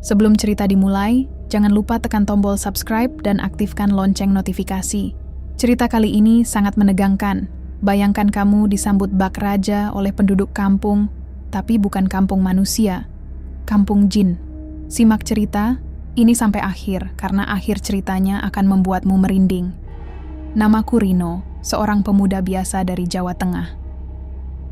Sebelum cerita dimulai, jangan lupa tekan tombol subscribe dan aktifkan lonceng notifikasi. Cerita kali ini sangat menegangkan. Bayangkan kamu disambut bak raja oleh penduduk kampung, tapi bukan kampung manusia, kampung jin. Simak cerita ini sampai akhir, karena akhir ceritanya akan membuatmu merinding. Namaku Rino, seorang pemuda biasa dari Jawa Tengah.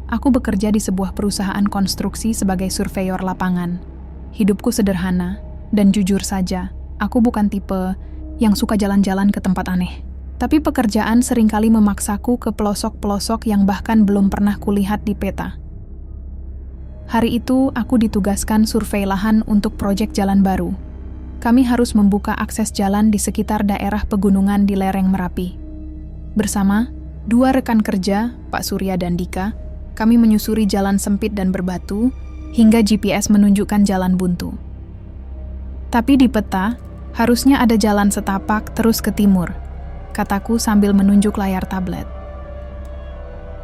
Aku bekerja di sebuah perusahaan konstruksi sebagai surveyor lapangan. Hidupku sederhana, dan jujur saja, aku bukan tipe yang suka jalan-jalan ke tempat aneh. Tapi pekerjaan seringkali memaksaku ke pelosok-pelosok yang bahkan belum pernah kulihat di peta. Hari itu, aku ditugaskan survei lahan untuk proyek jalan baru. Kami harus membuka akses jalan di sekitar daerah pegunungan di lereng Merapi. Bersama, dua rekan kerja, Pak Surya dan Dika, kami menyusuri jalan sempit dan berbatu, hingga GPS menunjukkan jalan buntu. Tapi di peta, harusnya ada jalan setapak terus ke timur, kataku sambil menunjuk layar tablet.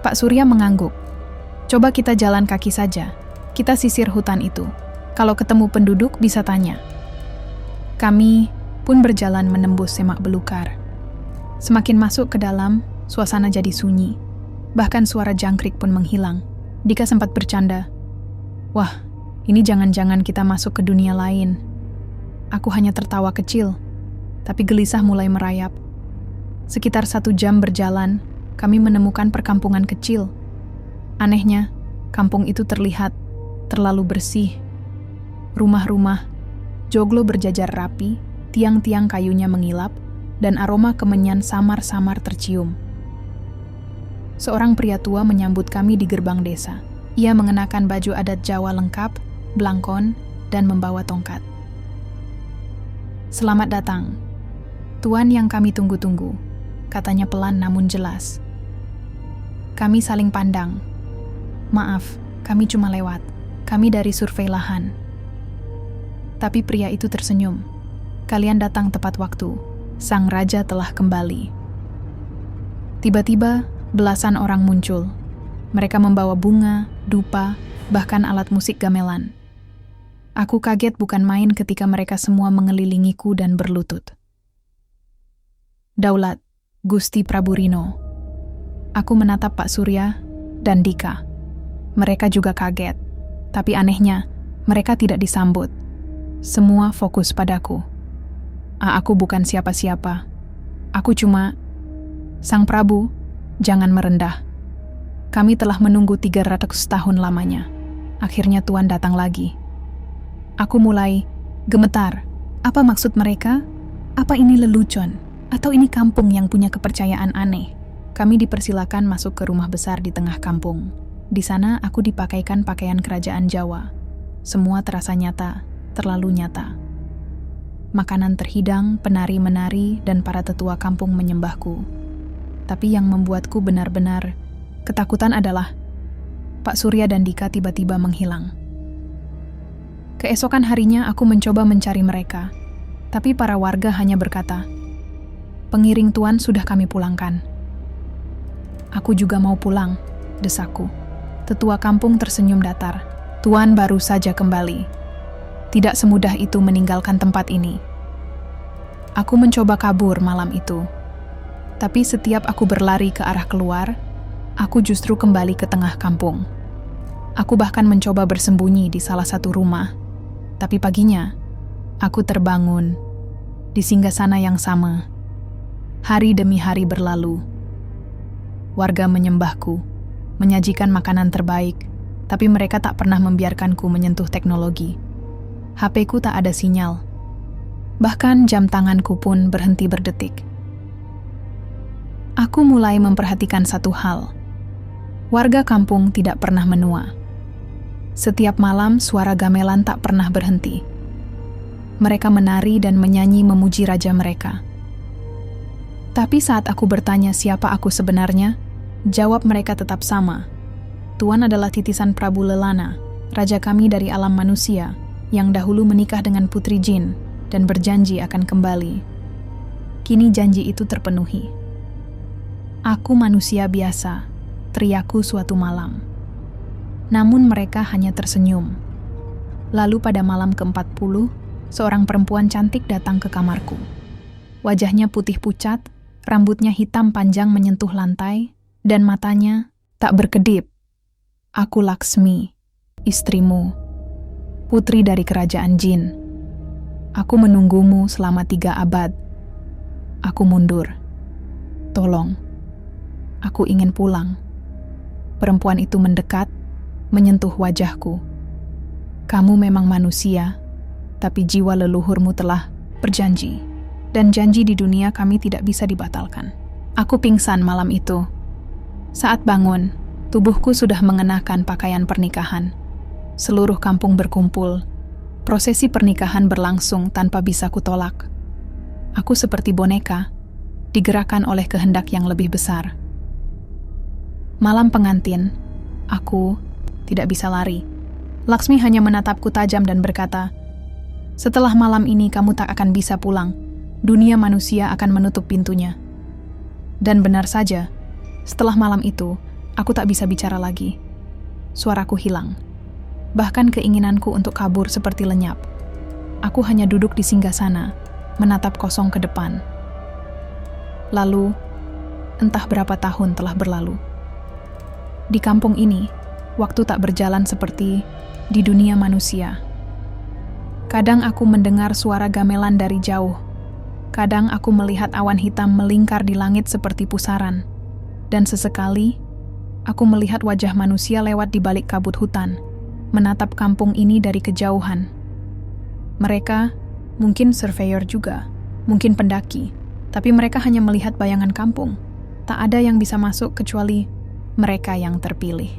Pak Surya mengangguk. Coba kita jalan kaki saja. Kita sisir hutan itu. Kalau ketemu penduduk bisa tanya. Kami pun berjalan menembus semak belukar. Semakin masuk ke dalam, suasana jadi sunyi. Bahkan suara jangkrik pun menghilang. Dika sempat bercanda. Wah, ini jangan-jangan kita masuk ke dunia lain. Aku hanya tertawa kecil, tapi gelisah mulai merayap. Sekitar 1 jam berjalan, kami menemukan perkampungan kecil. Anehnya, kampung itu terlihat terlalu bersih. Rumah-rumah, joglo berjajar rapi, tiang-tiang kayunya mengilap, dan aroma kemenyan samar-samar tercium. Seorang pria tua menyambut kami di gerbang desa. Ia mengenakan baju adat Jawa lengkap, blangkon, dan membawa tongkat. Selamat datang, Tuan yang kami tunggu-tunggu, katanya pelan namun jelas. Kami saling pandang. Maaf, kami cuma lewat. Kami dari survei lahan. Tapi pria itu tersenyum. Kalian datang tepat waktu. Sang raja telah kembali. Tiba-tiba, belasan orang muncul. Mereka membawa bunga, dupa, bahkan alat musik gamelan. Aku kaget bukan main ketika mereka semua mengelilingiku dan berlutut. Daulat, Gusti Prabu Rino. Aku menatap Pak Surya dan Dika. Mereka juga kaget. Tapi anehnya, mereka tidak disambut. Semua fokus padaku. Aku bukan siapa-siapa. Aku cuma, Sang Prabu, jangan merendah. Kami telah menunggu 300 tahun lamanya. Akhirnya Tuan datang lagi. Aku mulai gemetar. Apa maksud mereka? Apa ini lelucon? Atau ini kampung yang punya kepercayaan aneh? Kami dipersilakan masuk ke rumah besar di tengah kampung. Di sana aku dipakaikan pakaian kerajaan Jawa. Semua terasa nyata, terlalu nyata. Makanan terhidang, penari-menari, dan para tetua kampung menyembahku. Tapi yang membuatku benar-benar ketakutan adalah Pak Surya dan Dika tiba-tiba menghilang. Keesokan harinya aku mencoba mencari mereka, tapi para warga hanya berkata, "Pengiring Tuan sudah kami pulangkan." Aku juga mau pulang, desaku. Tetua kampung tersenyum datar. Tuan baru saja kembali. Tidak semudah itu meninggalkan tempat ini. Aku mencoba kabur malam itu. Tapi setiap aku berlari ke arah keluar, aku justru kembali ke tengah kampung. Aku bahkan mencoba bersembunyi di salah satu rumah. Tapi paginya, aku terbangun di singgasana yang sama. Hari demi hari berlalu. Warga menyembahku, menyajikan makanan terbaik, tapi mereka tak pernah membiarkanku menyentuh teknologi. HP-ku tak ada sinyal. Bahkan jam tanganku pun berhenti berdetik. Aku mulai memperhatikan satu hal. Warga kampung tidak pernah menua. Setiap malam suara gamelan tak pernah berhenti. Mereka menari dan menyanyi memuji raja mereka. Tapi saat aku bertanya siapa aku sebenarnya, jawab mereka tetap sama. Tuan adalah titisan Prabu Lelana, raja kami dari alam manusia, yang dahulu menikah dengan putri jin dan berjanji akan kembali. Kini janji itu terpenuhi. Aku manusia biasa, teriakku suatu malam. Namun mereka hanya tersenyum. Lalu pada malam ke-40, seorang perempuan cantik datang ke kamarku. Wajahnya putih pucat, rambutnya hitam panjang menyentuh lantai, dan matanya tak berkedip. Aku Laksmi, istrimu, putri dari kerajaan jin. Aku menunggumu selama 3 abad. Aku mundur. Tolong, aku ingin pulang. Perempuan itu mendekat, menyentuh wajahku. Kamu memang manusia, tapi jiwa leluhurmu telah berjanji, dan janji di dunia kami tidak bisa dibatalkan. Aku pingsan malam itu. Saat bangun, tubuhku sudah mengenakan pakaian pernikahan. Seluruh kampung berkumpul. Prosesi pernikahan berlangsung tanpa bisa kutolak. Aku seperti boneka, digerakkan oleh kehendak yang lebih besar. Malam pengantin, aku tidak bisa lari. Laksmi hanya menatapku tajam dan berkata, "Setelah malam ini kamu tak akan bisa pulang. Dunia manusia akan menutup pintunya." Dan benar saja, setelah malam itu, aku tak bisa bicara lagi. Suaraku hilang. Bahkan keinginanku untuk kabur seperti lenyap. Aku hanya duduk di singgasana, menatap kosong ke depan. Lalu, entah berapa tahun telah berlalu. Di kampung ini, waktu tak berjalan seperti di dunia manusia. Kadang aku mendengar suara gamelan dari jauh. Kadang aku melihat awan hitam melingkar di langit seperti pusaran. Dan sesekali, aku melihat wajah manusia lewat di balik kabut hutan, menatap kampung ini dari kejauhan. Mereka mungkin surveyor juga, mungkin pendaki, tapi mereka hanya melihat bayangan kampung. Tak ada yang bisa masuk kecuali mereka yang terpilih.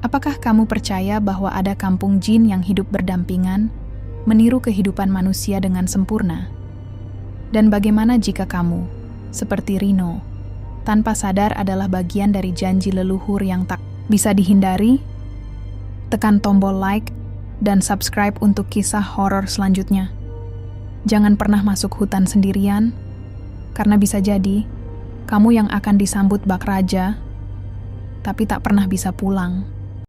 Apakah kamu percaya bahwa ada kampung jin yang hidup berdampingan, meniru kehidupan manusia dengan sempurna? Dan bagaimana jika kamu, seperti Rino, tanpa sadar adalah bagian dari janji leluhur yang tak bisa dihindari? Tekan tombol like dan subscribe untuk kisah horor selanjutnya. Jangan pernah masuk hutan sendirian, karena bisa jadi kamu yang akan disambut bak raja, tapi tak pernah bisa pulang.